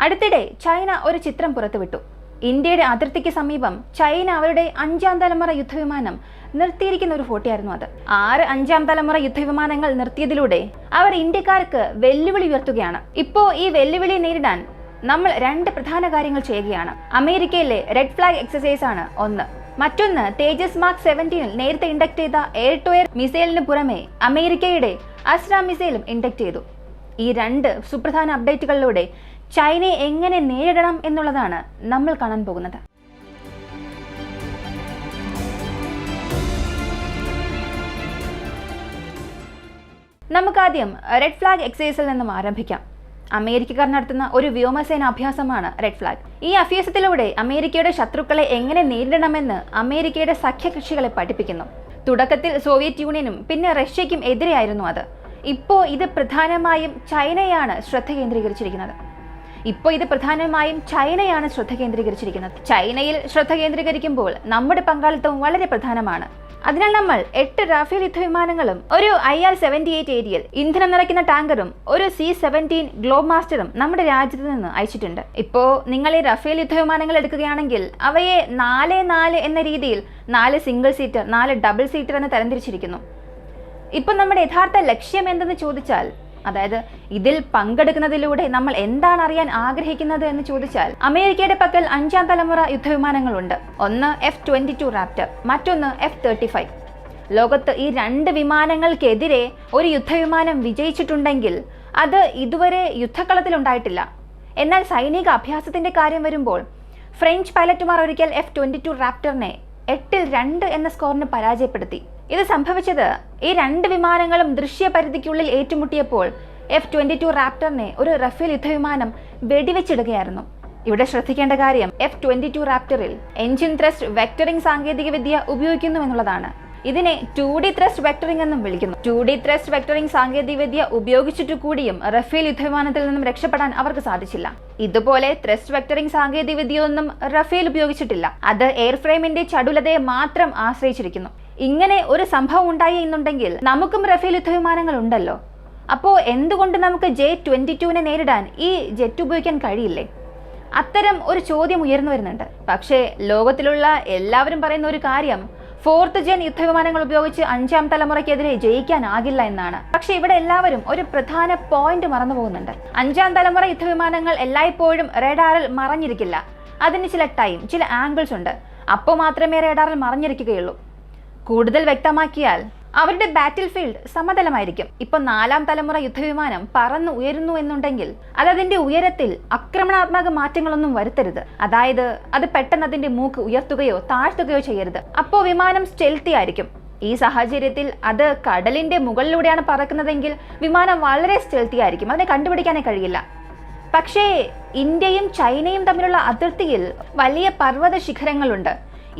അടുത്തിടെ ചൈന ഒരു ചിത്രം പുറത്തുവിട്ടു. ഇന്ത്യയുടെ അതിർത്തിക്ക് സമീപം ചൈന അവരുടെ 5ാം തലമുറ യുദ്ധവിമാനം നിർത്തിയിരിക്കുന്ന ഒരു ഫോട്ടോയായിരുന്നു അത്. 6 5ാം തലമുറ യുദ്ധവിമാനങ്ങൾ നിർത്തിയതിലൂടെ അവർ ഇന്ത്യക്കാർക്ക് വെല്ലുവിളി ഉയർത്തുകയാണ്. ഇപ്പോ ഈ വെല്ലുവിളി നേരിടാൻ നമ്മൾ 2 പ്രധാന കാര്യങ്ങൾ ചെയ്യുകയാണ്. അമേരിക്കയിലെ റെഡ് ഫ്ലാഗ് എക്സസൈസ് ആണ് ഒന്ന്. മറ്റൊന്ന് തേജസ് മാർക്ക് 17 നേരത്തെ ഇൻഡക്ട് ചെയ്ത എയർ ടു എയർ മിസൈലിന് പുറമെ അമേരിക്കയുടെ അസ്ര മിസൈലും ഇൻഡക്ട് ചെയ്തു. ഈ 2 സുപ്രധാന അപ്ഡേറ്റുകളിലൂടെ ചൈനയെ എങ്ങനെ നേരിടണം എന്നുള്ളതാണ് നമ്മൾ കാണാൻ പോകുന്നത്. നമുക്കാദ്യം റെഡ് ഫ്ലാഗ് എക്സസൈസിൽ നിന്നും ആരംഭിക്കാം. അമേരിക്കക്കാർ നടത്തുന്ന ഒരു വ്യോമസേന അഭ്യാസമാണ് റെഡ് ഫ്ലാഗ്. ഈ അഭ്യാസത്തിലൂടെ അമേരിക്കയുടെ ശത്രുക്കളെ എങ്ങനെ നേരിടണമെന്ന് അമേരിക്കയുടെ സഖ്യകക്ഷികളെ പഠിപ്പിക്കുന്നു. തുടക്കത്തിൽ സോവിയറ്റ് യൂണിയനും പിന്നെ റഷ്യയ്ക്കും എതിരെയായിരുന്നു അത്. ഇപ്പോൾ ഇത് പ്രധാനമായും ചൈനയാണ് ശ്രദ്ധ കേന്ദ്രീകരിച്ചിരിക്കുന്നത്. ചൈനയിൽ ശ്രദ്ധ കേന്ദ്രീകരിക്കുമ്പോൾ നമ്മുടെ പങ്കാളിത്തവും വളരെ പ്രധാനമാണ്. അതിനാൽ നമ്മൾ 8 റാഫേൽ യുദ്ധവിമാനങ്ങളും ഒരു IL-78 ഏരിയൽ ഇന്ധനം നിറയ്ക്കുന്ന ടാങ്കറും ഒരു C-17 ഗ്ലോബ് മാസ്റ്ററും നമ്മുടെ രാജ്യത്ത് നിന്ന് അയച്ചിട്ടുണ്ട്. ഇപ്പോൾ നിങ്ങൾ ഈ റാഫേൽ യുദ്ധവിമാനങ്ങൾ എടുക്കുകയാണെങ്കിൽ അവയെ 4-4 എന്ന രീതിയിൽ 4 സിംഗിൾ സീറ്റർ 4 ഡബിൾ സീറ്റർ എന്ന് തരംതിരിച്ചിരിക്കുന്നു. ഇപ്പൊ നമ്മുടെ യഥാർത്ഥ ലക്ഷ്യം എന്തെന്ന് ചോദിച്ചാൽ, അതായത് ഇതിൽ പങ്കെടുക്കുന്നതിലൂടെ നമ്മൾ എന്താണ് അറിയാൻ ആഗ്രഹിക്കുന്നത് എന്ന് ചോദിച്ചാൽ, അമേരിക്കയുടെ പക്കൽ 5ാം തലമുറ യുദ്ധവിമാനങ്ങളുണ്ട്. ഒന്ന് F-22 റാപ്റ്റർ, മറ്റൊന്ന് F-35. ലോകത്ത് ഈ 2 വിമാനങ്ങൾക്കെതിരെ ഒരു യുദ്ധവിമാനം വിജയിച്ചിട്ടുണ്ടെങ്കിൽ അത് ഇതുവരെ യുദ്ധക്കളത്തിലുണ്ടായിട്ടില്ല. എന്നാൽ സൈനിക അഭ്യാസത്തിന്റെ കാര്യം വരുമ്പോൾ ഫ്രഞ്ച് പൈലറ്റുമാർ ഒരിക്കൽ F-22 റാപ്റ്ററിനെ 8-2 എന്ന സ്കോറിന് പരാജയപ്പെടുത്തി. ഇത് സംഭവിച്ചത് ഈ 2 വിമാനങ്ങളും ദൃശ്യപരിധിക്കുള്ളിൽ ഏറ്റുമുട്ടിയപ്പോൾ F-22 റാപ്റ്ററിനെ ഒരു റഫേൽ യുദ്ധവിമാനം വെടിവെച്ചിടുകയായിരുന്നു. ഇവിടെ ശ്രദ്ധിക്കേണ്ട കാര്യം F-22 റാപ്റ്ററിൽ എഞ്ചിൻ ത്രസ്റ്റ് വെക്ടറിംഗ് സാങ്കേതികവിദ്യ ഉപയോഗിക്കുന്നു എന്നുള്ളതാണ്. ഇതിനെ 2D ത്രസ്റ്റ് വെക്ടറിംഗ് എന്നും വിളിക്കുന്നു. 2D ത്രസ്റ്റ് വെക്ടറിംഗ് സാങ്കേതികവിദ്യ ഉപയോഗിച്ചിട്ടു കൂടിയും റഫേൽ യുദ്ധവിമാനത്തിൽ നിന്നും രക്ഷപ്പെടാൻ അവർക്ക് സാധിച്ചില്ല. ഇതുപോലെ ത്രസ്റ്റ് വെക്ടറിംഗ് സാങ്കേതികവിദ്യയൊന്നും റഫേൽ ഉപയോഗിച്ചിട്ടില്ല. അത് എയർഫ്രെയിമിന്റെ ചടുലതയെ മാത്രം ആശ്രയിച്ചിരിക്കുന്നു. ഇങ്ങനെ ഒരു സംഭവം ഉണ്ടായി എന്നുണ്ടെങ്കിൽ നമുക്കും റഫേൽ യുദ്ധവിമാനങ്ങൾ ഉണ്ടല്ലോ. അപ്പോൾ എന്തുകൊണ്ട് നമുക്ക് J-22 നേരിടാൻ ഈ ജെറ്റ് ഉപയോഗിക്കാൻ കഴിയില്ലേ? അത്തരം ഒരു ചോദ്യം ഉയർന്നു വരുന്നുണ്ട്. പക്ഷേ ലോകത്തിലുള്ള എല്ലാവരും പറയുന്ന ഒരു കാര്യം 4th ജെൻ യുദ്ധവിമാനങ്ങൾ ഉപയോഗിച്ച് 5ാം തലമുറയ്ക്കെതിരെ ജയിക്കാനാകില്ല എന്നാണ്. പക്ഷെ ഇവിടെ എല്ലാവരും ഒരു പ്രധാന പോയിന്റ് മറന്നു പോകുന്നുണ്ട്. 5ാം തലമുറ യുദ്ധവിമാനങ്ങൾ എല്ലായ്പ്പോഴും റഡാറിൽ മറഞ്ഞിരിക്കില്ല. അതിന് ചില ടൈം, ചില ആംഗിൾസ് ഉണ്ട്. അപ്പോൾ മാത്രമേ റഡാറിൽ മറഞ്ഞിരിക്കുകയുള്ളൂ. കൂടുതൽ വ്യക്തമാക്കിയാൽ അവരുടെ ബാറ്റിൽ ഫീൽഡ് സമതലമായിരിക്കും. ഇപ്പൊ 4ാം തലമുറ യുദ്ധവിമാനം പറന്നു ഉയരുന്നു എന്നുണ്ടെങ്കിൽ അതിന്റെ ഉയരത്തിൽ ആക്രമണാത്മക മാറ്റങ്ങളൊന്നും വരുത്തരുത്. അതായത് അത് പെട്ടെന്ന് അതിന്റെ മൂക്ക് ഉയർത്തുകയോ താഴ്ത്തുകയോ ചെയ്യരുത്. അപ്പോൾ വിമാനം സ്റ്റെൽത്തി ആയിരിക്കും. ഈ സാഹചര്യത്തിൽ അത് കടലിന്റെ മുകളിലൂടെയാണ് പറക്കുന്നതെങ്കിൽ വിമാനം വളരെ സ്റ്റെൽത്തി ആയിരിക്കും. അതിനെ കണ്ടുപിടിക്കാനേ കഴിയില്ല. പക്ഷേ ഇന്ത്യയും ചൈനയും തമ്മിലുള്ള അതിർത്തിയിൽ വലിയ പർവ്വത ശിഖരങ്ങളുണ്ട്.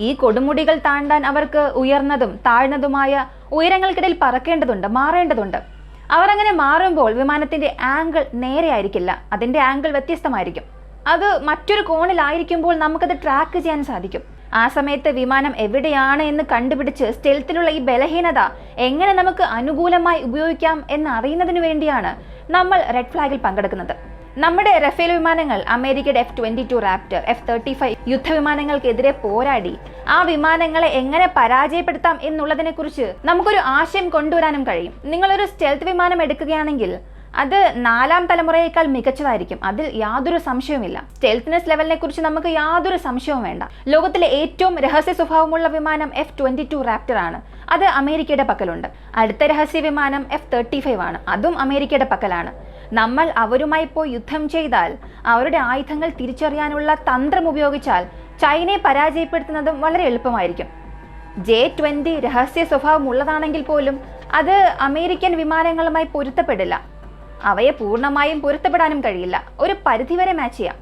ഈ കൊടുമുടികൾ താണ്ടാൻ അവർക്ക് ഉയർന്നതും താഴ്ന്നതുമായ ഉയരങ്ങൾക്കിടയിൽ പറക്കേണ്ടതുണ്ട്, മാറേണ്ടതുണ്ട്. അവർ അങ്ങനെ മാറുമ്പോൾ വിമാനത്തിന്റെ ആംഗിൾ നേരെ ആയിരിക്കില്ല. അതിന്റെ ആംഗിൾ വ്യത്യസ്തമായിരിക്കും. അത് മറ്റൊരു കോണിലായിരിക്കുമ്പോൾ നമുക്കത് ട്രാക്ക് ചെയ്യാൻ സാധിക്കും. ആ സമയത്ത് വിമാനം എവിടെയാണ് എന്ന് കണ്ടുപിടിച്ച് സ്റ്റെൽത്തിലുള്ള ഈ ബലഹീനത എങ്ങനെ നമുക്ക് അനുകൂലമായി ഉപയോഗിക്കാം എന്നറിയുന്നതിനു വേണ്ടിയാണ് നമ്മൾ റെഡ് ഫ്ലാഗിൽ പങ്കെടുക്കുന്നത്. നമ്മുടെ റഫേൽ വിമാനങ്ങൾ അമേരിക്കയുടെ F-22 റാപ്റ്റർ, F-35 യുദ്ധവിമാനങ്ങൾക്കെതിരെ പോരാടി ആ വിമാനങ്ങളെ എങ്ങനെ പരാജയപ്പെടുത്താം എന്നുള്ളതിനെ കുറിച്ച് നമുക്കൊരു ആശയം കൊണ്ടുവരാനും കഴിയും. നിങ്ങളൊരു സ്റ്റെൽത്ത് വിമാനം എടുക്കുകയാണെങ്കിൽ അത് 4ാം തലമുറയേക്കാൾ മികച്ചതായിരിക്കും. അതിൽ യാതൊരു സംശയവുമില്ല. സ്റ്റെൽത്ത്നെസ് ലെവലിനെ കുറിച്ച് നമുക്ക് യാതൊരു സംശയവും വേണ്ട. ലോകത്തിലെ ഏറ്റവും രഹസ്യ സ്വഭാവമുള്ള വിമാനം F-22 റാപ്റ്റർ ആണ്. അത് അമേരിക്കയുടെ പക്കലുണ്ട്. അടുത്ത രഹസ്യ വിമാനം F-35 ആണ്. അതും അമേരിക്കയുടെ പക്കലാണ്. നമ്മൾ അവരുമായി പോയി യുദ്ധം ചെയ്താൽ അവരുടെ ആയുധങ്ങൾ തിരിച്ചറിയാനുള്ള തന്ത്രം ഉപയോഗിച്ചാൽ ചൈനയെ പരാജയപ്പെടുത്തുന്നതും വളരെ എളുപ്പമായിരിക്കും. J-20 രഹസ്യ സ്വഭാവം ഉള്ളതാണെങ്കിൽ പോലും അത് അമേരിക്കൻ വിമാനങ്ങളുമായി പൊരുത്തപ്പെടില്ല. അവയെ പൂർണ്ണമായും പൊരുത്തപ്പെടാനും കഴിയില്ല. ഒരു പരിധിവരെ മാച്ച് ചെയ്യാം.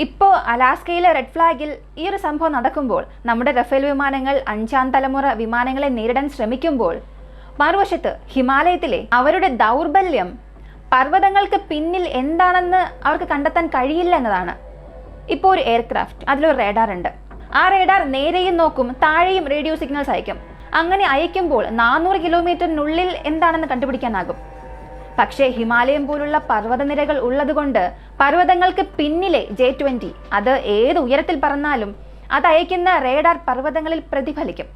ഇപ്പോൾ അലാസ്കയിലെ റെഡ് ഫ്ലാഗിൽ ഈ ഒരു സംഭവം നടക്കുമ്പോൾ നമ്മുടെ റഫേൽ വിമാനങ്ങൾ 5ാം തലമുറ വിമാനങ്ങളെ നേരിടാൻ ശ്രമിക്കുമ്പോൾ മറുവശത്ത് ഹിമാലയത്തിലെ അവരുടെ ദൗർബല്യം പർവ്വതങ്ങൾക്ക് പിന്നിൽ എന്താണെന്ന് അവർക്ക് കണ്ടെത്താൻ കഴിയില്ല എന്നതാണ്. ഇപ്പോൾ ഒരു എയർക്രാഫ്റ്റ്, അതിലൊരു റേഡാർ ഉണ്ട്. ആ റേഡാർ നേരെയും നോക്കും, താഴെയും റേഡിയോ സിഗ്നൽസ് അയക്കും. അങ്ങനെ അയക്കുമ്പോൾ 400 കിലോമീറ്ററിനുള്ളിൽ എന്താണെന്ന് കണ്ടുപിടിക്കാനാകും. പക്ഷേ ഹിമാലയം പോലുള്ള പർവ്വതനിരകൾ ഉള്ളതുകൊണ്ട് പർവ്വതങ്ങൾക്ക് പിന്നിലെ J-20 അത് ഏത് ഉയരത്തിൽ പറന്നാലും അത് അയക്കുന്ന റേഡാർ പർവ്വതങ്ങളിൽ പ്രതിഫലിക്കും.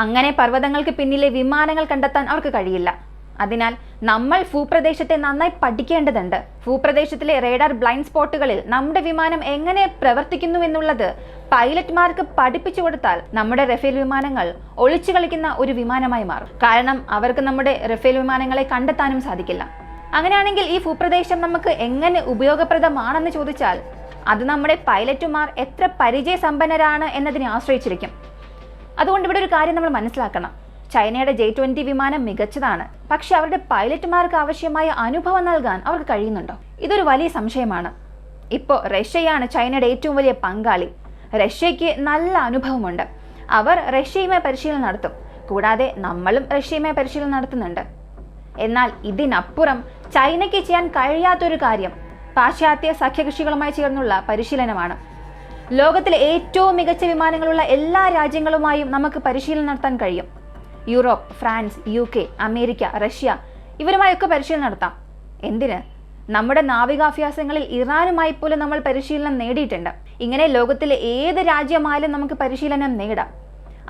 അങ്ങനെ പർവ്വതങ്ങൾക്ക് പിന്നിലെ വിമാനങ്ങൾ കണ്ടെത്താൻ അവർക്ക് കഴിയില്ല. അതിനാൽ നമ്മൾ ഭൂപ്രദേശത്തെ നന്നായി പഠിക്കേണ്ടതുണ്ട്. ഭൂപ്രദേശത്തിലെ റേഡാർ ബ്ലൈൻഡ് സ്പോട്ടുകളിൽ നമ്മുടെ വിമാനം എങ്ങനെ പ്രവർത്തിക്കുന്നു എന്നുള്ളത് പൈലറ്റ്മാർക്ക് പഠിപ്പിച്ചു കൊടുത്താൽ നമ്മുടെ റഫേൽ വിമാനങ്ങൾ ഒളിച്ചു കളിക്കുന്ന ഒരു വിമാനമായി മാറും. കാരണം അവർക്ക് നമ്മുടെ റഫേൽ വിമാനങ്ങളെ കണ്ടെത്താനും സാധിക്കില്ല. അങ്ങനെയാണെങ്കിൽ ഈ ഭൂപ്രദേശം നമുക്ക് എങ്ങനെ ഉപയോഗപ്രദമാണെന്ന് ചോദിച്ചാൽ അത് നമ്മുടെ പൈലറ്റുമാർ എത്ര പരിചയസമ്പന്നരാണ് എന്നതിനെ ആശ്രയിച്ചിരിക്കും. അതുകൊണ്ട് ഇവിടെ ഒരു കാര്യം നമ്മൾ മനസ്സിലാക്കണം. ചൈനയുടെ J-20 വിമാനം മികച്ചതാണ്. പക്ഷെ അവരുടെ പൈലറ്റുമാർക്ക് ആവശ്യമായ അനുഭവം നൽകാൻ അവർക്ക് കഴിയുന്നുണ്ടോ? ഇതൊരു വലിയ സംശയമാണ്. ഇപ്പോൾ റഷ്യയാണ് ചൈനയുടെ ഏറ്റവും വലിയ പങ്കാളി. റഷ്യയ്ക്ക് നല്ല അനുഭവമുണ്ട്. അവർ റഷ്യയുമായി പരിശീലനം നടത്തും. കൂടാതെ നമ്മളും റഷ്യയുമായി പരിശീലനം നടത്തുന്നുണ്ട്. എന്നാൽ ഇതിനപ്പുറം ചൈനയ്ക്ക് ചെയ്യാൻ കഴിയാത്തൊരു കാര്യം പാശ്ചാത്യ സഖ്യകക്ഷികളുമായി ചേർന്നുള്ള പരിശീലനമാണ്. ലോകത്തിലെ ഏറ്റവും മികച്ച വിമാനങ്ങളുള്ള എല്ലാ രാജ്യങ്ങളുമായും നമുക്ക് പരിശീലനം നടത്താൻ കഴിയും. Europe, France, UK, America, Russia ഇവരുമായൊക്കെ പരിശീലനം നടത്താം. എന്തിന്? നമ്മുടെ നാവികാഭ്യാസങ്ങളിൽ ഇറാനുമായി പോലും നമ്മൾ പരിശീലനം നേടിയിട്ടുണ്ട്. ഇങ്ങനെ ലോകത്തിലെ ഏത് രാജ്യമായാലും നമുക്ക് പരിശീലനം നേടാം.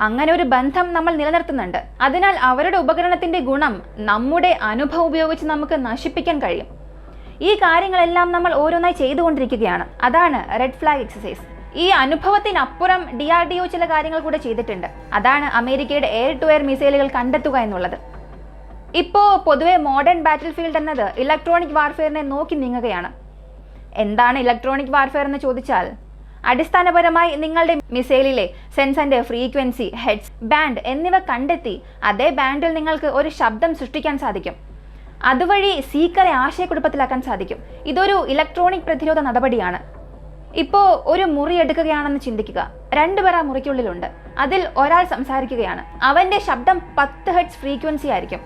അങ്ങനെ ഒരു ബന്ധം നമ്മൾ നിലനിർത്തുന്നുണ്ട്. അതിനാൽ അവരുടെ ഉപകരണത്തിന്റെ ഗുണം നമ്മുടെ അനുഭവം ഉപയോഗിച്ച് നമുക്ക് നശിപ്പിക്കാൻ കഴിയും. ഈ കാര്യങ്ങളെല്ലാം നമ്മൾ ഓരോന്നായി ചെയ്തുകൊണ്ടിരിക്കുകയാണ്. അതാണ് റെഡ് ഫ്ലാഗ് എക്സസൈസ്. ഈ അനുഭവത്തിനപ്പുറം DRDO ചില കാര്യങ്ങൾ കൂടെ ചെയ്തിട്ടുണ്ട്. അതാണ് അമേരിക്കയുടെ എയർ ടു എയർ മിസൈലുകൾ കണ്ടെത്തുക എന്നുള്ളത്. ഇപ്പോൾ പൊതുവെ മോഡേൺ ബാറ്റിൽ ഫീൽഡ് എന്നത് ഇലക്ട്രോണിക് വാർഫെയറിനെ നോക്കി നീങ്ങുകയാണ്. എന്താണ് ഇലക്ട്രോണിക് വാർഫെയർ എന്ന് ചോദിച്ചാൽ അടിസ്ഥാനപരമായി നിങ്ങളുടെ മിസൈലിലെ സെൻസറിന്റെ ഫ്രീക്വൻസി, ഹെഡ്സ്, ബാൻഡ് എന്നിവ കണ്ടെത്തി അതേ ബാൻഡിൽ നിങ്ങൾക്ക് ഒരു ശബ്ദം സൃഷ്ടിക്കാൻ സാധിക്കും. അതുവഴി സീക്കറെ ആശയക്കുഴപ്പത്തിലാക്കാൻ സാധിക്കും. ഇതൊരു ഇലക്ട്രോണിക് പ്രതിരോധ നടപടിയാണ്. ഇപ്പോൾ ഒരു മുറി എടുക്കുകയാണെന്ന് ചിന്തിക്കുക. 2 പേർ ആ മുറിക്കുള്ളിലുണ്ട്. അതിൽ ഒരാൾ സംസാരിക്കുകയാണ്. അവന്റെ ശബ്ദം 10 ഹെർട്സ് ഫ്രീക്വൻസി ആയിരിക്കും.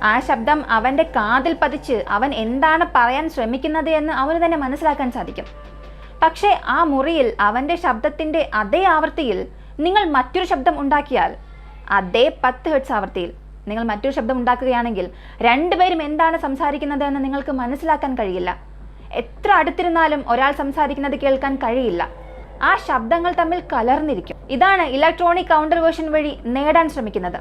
ആ ശബ്ദം അവന്റെ കാതിൽ പതിച്ച് അവൻ എന്താണ് പറയാൻ ശ്രമിക്കുന്നത് എന്ന് അവന് തന്നെ മനസ്സിലാക്കാൻ സാധിക്കും. പക്ഷേ ആ മുറിയിൽ അവന്റെ ശബ്ദത്തിന്റെ അതേ ആവൃത്തിയിൽ നിങ്ങൾ മറ്റൊരു ശബ്ദം ഉണ്ടാക്കിയാൽ, അതേ 10 ഹെർട്സ് ആവൃത്തിയിൽ നിങ്ങൾ മറ്റൊരു ശബ്ദം ഉണ്ടാക്കുകയാണെങ്കിൽ 2 പേരും എന്താണ് സംസാരിക്കുന്നത് എന്ന് നിങ്ങൾക്ക് മനസ്സിലാക്കാൻ കഴിയില്ല. എത്ര അടുത്തിരുന്നാലും ഒരാൾ സംസാരിക്കുന്നത് കേൾക്കാൻ കഴിയില്ല. ആ ശബ്ദങ്ങൾ തമ്മിൽ കലർന്നിരിക്കും. ഇതാണ് ഇലക്ട്രോണിക് കൗണ്ടർ വേർഷൻ വഴി നേടാൻ ശ്രമിക്കുന്നത്.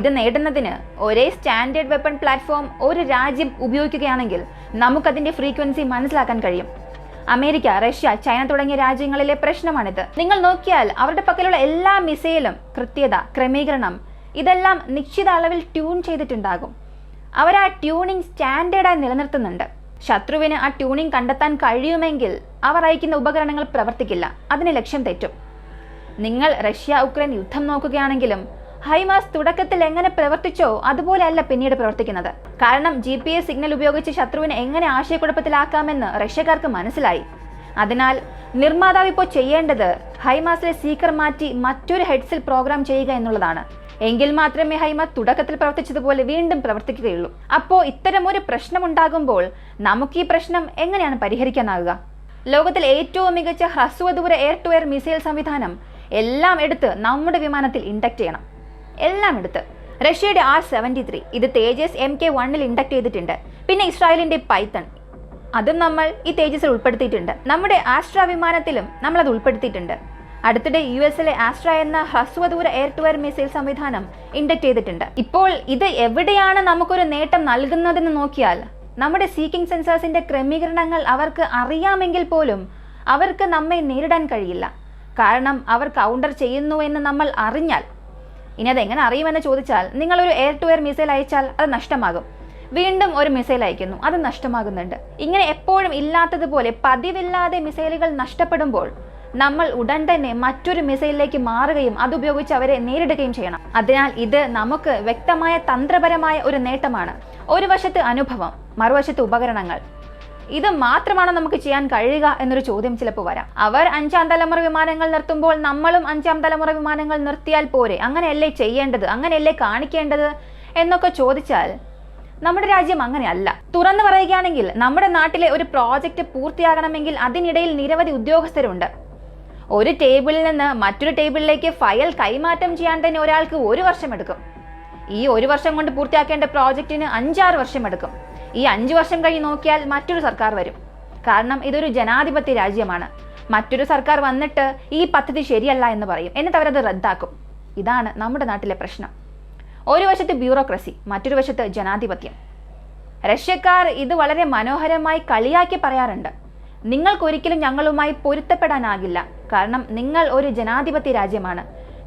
ഇത് നേടുന്നതിന് ഒരേ സ്റ്റാൻഡേർഡ് വെപ്പൺ പ്ലാറ്റ്ഫോം ഒരു രാജ്യം ഉപയോഗിക്കുകയാണെങ്കിൽ നമുക്കതിന്റെ ഫ്രീക്വൻസി മനസ്സിലാക്കാൻ കഴിയും. അമേരിക്ക, റഷ്യ, ചൈന തുടങ്ങിയ രാജ്യങ്ങളിലെ പ്രശ്നമാണിത്. നിങ്ങൾ നോക്കിയാൽ അവരുടെ പക്കലുള്ള എല്ലാ മിസൈലും കൃത്യത, ക്രമീകരണം ഇതെല്ലാം നിശ്ചിത അളവിൽ ട്യൂൺ ചെയ്തിട്ടുണ്ടാകും. അവർ ആ ട്യൂണിംഗ് സ്റ്റാൻഡേർഡായി നിലനിർത്തുന്നുണ്ട്. ശത്രുവിന് ആ ട്യൂണിംഗ് കണ്ടെത്താൻ കഴിയുമെങ്കിൽ അവർ അയക്കുന്ന ഉപകരണങ്ങൾ പ്രവർത്തിക്കില്ല. അതിന് ലക്ഷ്യം തെറ്റും. നിങ്ങൾ റഷ്യ ഉക്രൈൻ യുദ്ധം നോക്കുകയാണെങ്കിലും ഹൈമാസ് തുടക്കത്തിൽ എങ്ങനെ പ്രവർത്തിച്ചോ അതുപോലെയല്ല പിന്നീട് പ്രവർത്തിക്കുന്നത്. കാരണം GPS സിഗ്നൽ ഉപയോഗിച്ച് ശത്രുവിനെ എങ്ങനെ ആശയക്കുഴപ്പത്തിലാക്കാമെന്ന് റഷ്യക്കാർക്ക് മനസ്സിലായി. അതിനാൽ നിർമ്മാതാവ് ഇപ്പോൾ ചെയ്യേണ്ടത് ഹൈമാസിലെ സീക്കർ മാറ്റി മറ്റൊരു ഹെഡ്സിൽ പ്രോഗ്രാം ചെയ്യുക എന്നുള്ളതാണ്. എങ്കിൽ മാത്രമേ ഹൈമാസ് തുടക്കത്തിൽ പ്രവർത്തിച്ചതുപോലെ വീണ്ടും പ്രവർത്തിക്കുകയുള്ളൂ. അപ്പോൾ ഇത്തരമൊരു പ്രശ്നമുണ്ടാകുമ്പോൾ നമുക്ക് ഈ പ്രശ്നം എങ്ങനെയാണ് പരിഹരിക്കാനാവുക? ലോകത്തിലെ ഏറ്റവും മികച്ച ഹ്രസ്വദൂര എയർ ടു എയർ മിസൈൽ സംവിധാനം എല്ലാം എടുത്ത് നമ്മുടെ വിമാനത്തിൽ ഇൻഡക്ട് ചെയ്യണം. എല്ലാം എടുത്ത്. റഷ്യയുടെ R-73 ഇത് തേജസ് Mk-1 ഇൻഡക്ട് ചെയ്തിട്ടുണ്ട്. പിന്നെ ഇസ്രായേലിന്റെ പൈത്തൺ അതും നമ്മൾ ഈ തേജസിൽ ഉൾപ്പെടുത്തിയിട്ടുണ്ട്. നമ്മുടെ ആസ്ട്ര വിമാനത്തിലും നമ്മളത് ഉൾപ്പെടുത്തിയിട്ടുണ്ട്. അടുത്തിടെ US ആസ്ട്ര എന്ന ഹ്രസ്വദൂര എയർ ടു എയർ മിസൈൽ സംവിധാനം ഇൻഡക്ട് ചെയ്തിട്ടുണ്ട്. ഇപ്പോൾ ഇത് എവിടെയാണ് നമുക്കൊരു നേട്ടം നൽകുന്നതെന്ന് നോക്കിയാൽ നമ്മുടെ സീക്കിംഗ് സെൻസേഴ്സിന്റെ ക്രമീകരണങ്ങൾ അവർക്ക് അറിയാമെങ്കിൽ പോലും അവർക്ക് നമ്മെ നേരിടാൻ കഴിയില്ല. കാരണം അവർ കൗണ്ടർ ചെയ്യുന്നു എന്ന് നമ്മൾ അറിഞ്ഞാൽ. ഇനി അതെങ്ങനെ അറിയുമെന്ന് ചോദിച്ചാൽ നിങ്ങളൊരു എയർ ടു എയർ മിസൈൽ അയച്ചാൽ അത് നഷ്ടമാകും. വീണ്ടും ഒരു മിസൈൽ അയക്കുന്നു, അത് നഷ്ടമാകുന്നുണ്ട്. ഇങ്ങനെ എപ്പോഴും ഇല്ലാത്തതുപോലെ പതിവില്ലാതെ മിസൈലുകൾ നഷ്ടപ്പെടുമ്പോൾ നമ്മൾ ഉടൻ തന്നെ മറ്റൊരു മിസൈലിലേക്ക് മാറുകയും അതുപയോഗിച്ച് അവരെ നേരിടുകയും ചെയ്യണം. അതിനാൽ ഇത് നമുക്ക് വ്യക്തമായ തന്ത്രപരമായ ഒരു നേട്ടമാണ്. ഒരു വശത്ത് അനുഭവം, മറുവശത്ത് ഉപകരണങ്ങൾ. ഇത് മാത്രമാണ് നമുക്ക് ചെയ്യാൻ കഴിയുക എന്നൊരു ചോദ്യം ചിലപ്പോൾ വരാം. അവർ 5ാം തലമുറ വിമാനങ്ങൾ നിർത്തുമ്പോൾ നമ്മളും 5ാം തലമുറ വിമാനങ്ങൾ നിർത്തിയാൽ പോരെ? അങ്ങനെയല്ലേ ചെയ്യേണ്ടത്, അങ്ങനെയല്ലേ കാണിക്കേണ്ടത് എന്നൊക്കെ ചോദിച്ചാൽ നമ്മുടെ രാജ്യം അങ്ങനെയല്ല. തുറന്നു പറയുകയാണെങ്കിൽ നമ്മുടെ നാട്ടിലെ ഒരു പ്രോജക്റ്റ് പൂർത്തിയാകണമെങ്കിൽ അതിനിടയിൽ നിരവധി ഉദ്യോഗസ്ഥരുണ്ട്. ഒരു ടേബിളിൽ നിന്ന് മറ്റൊരു ടേബിളിലേക്ക് ഫയൽ കൈമാറ്റം ചെയ്യാൻ തന്നെ ഒരാൾക്ക് 1 വർഷം എടുക്കും. ഈ 1 വർഷം കൊണ്ട് പൂർത്തിയാക്കേണ്ട പ്രോജക്റ്റിന് 5-6 വർഷം എടുക്കും. ഈ 5 വർഷം കഴിഞ്ഞ് നോക്കിയാൽ മറ്റൊരു സർക്കാർ വരും. കാരണം ഇതൊരു ജനാധിപത്യ രാജ്യമാണ്. മറ്റൊരു സർക്കാർ വന്നിട്ട് ഈ പദ്ധതി ശരിയല്ല എന്ന് പറയും, എന്നിട്ട് അവരത് റദ്ദാക്കും. ഇതാണ് നമ്മുടെ നാട്ടിലെ പ്രശ്നം. ഒരു വശത്ത് ബ്യൂറോക്രസി, മറ്റൊരു വശത്ത് ജനാധിപത്യം. റഷ്യക്കാർ ഇത് വളരെ മനോഹരമായി കളിയാക്കി പറയാറുണ്ട്. നിങ്ങൾക്കൊരിക്കലും ഞങ്ങളുമായി പൊരുത്തപ്പെടാനാകില്ല, കാരണം നിങ്ങൾ ഒരു ജനാധിപത്യ രാജ്യമാണ്.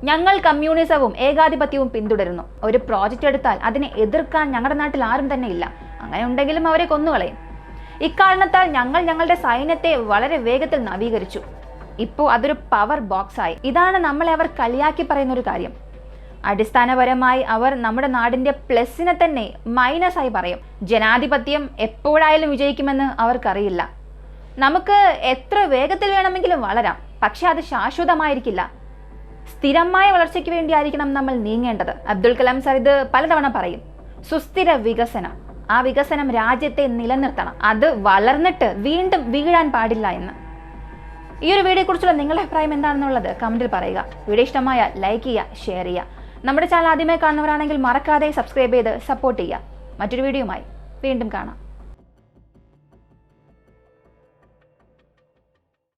ഞങ്ങൾ കമ്മ്യൂണിസവും ഏകാധിപത്യവും പിന്തുടരുന്നു. ഒരു പ്രോജക്റ്റ് എടുത്താൽ അതിനെ എതിർക്കാൻ ഞങ്ങളുടെ നാട്ടിൽ ആരും തന്നെ ഇല്ല. അങ്ങനെ ഉണ്ടെങ്കിലും അവരെ കൊന്നുകളയും. ഇക്കാരണത്താൽ ഞങ്ങൾ ഞങ്ങളുടെ സൈന്യത്തെ വളരെ വേഗത്തിൽ നവീകരിച്ചു. ഇപ്പോൾ അതൊരു പവർ ബോക്സായി. ഇതാണ് നമ്മളെ അവർ കളിയാക്കി പറയുന്ന ഒരു കാര്യം. അടിസ്ഥാനപരമായി അവർ നമ്മുടെ നാടിന്റെ പ്ലസിനെ തന്നെ മൈനസായി പറയും. ജനാധിപത്യം എപ്പോഴായാലും വിജയിക്കുമെന്ന് അവർക്കറിയില്ല. നമുക്ക് എത്ര വേഗത്തിൽ വേണമെങ്കിലും വളരാം, പക്ഷെ അത് ശാശ്വതമായിരിക്കില്ല. സ്ഥിരമായ വളർച്ചയ്ക്ക് വേണ്ടിയായിരിക്കണം നമ്മൾ നീങ്ങേണ്ടത്. അബ്ദുൽ കലാം സാർ ഇത് പലതവണ പറയും. സുസ്ഥിര വികസനം, ആ വികസനം രാജ്യത്തെ നിലനിർത്തണം, അത് വളർന്നിട്ട് വീണ്ടും വീഴാൻ പാടില്ല എന്ന്. ഈ ഒരു വീഡിയോയെ കുറിച്ചുള്ള നിങ്ങളുടെ അഭിപ്രായം എന്താണെന്നുള്ളത് കമന്റിൽ പറയുക. വീഡിയോ ഇഷ്ടമായാൽ ലൈക്ക് ചെയ്യുക, ഷെയർ ചെയ്യുക. നമ്മുടെ ചാനൽ ആദ്യമായി കാണുന്നവരാണെങ്കിൽ മറക്കാതെ സബ്സ്ക്രൈബ് ചെയ്ത് സപ്പോർട്ട് ചെയ്യുക. മറ്റൊരു വീഡിയോയുമായി വീണ്ടും കാണാം.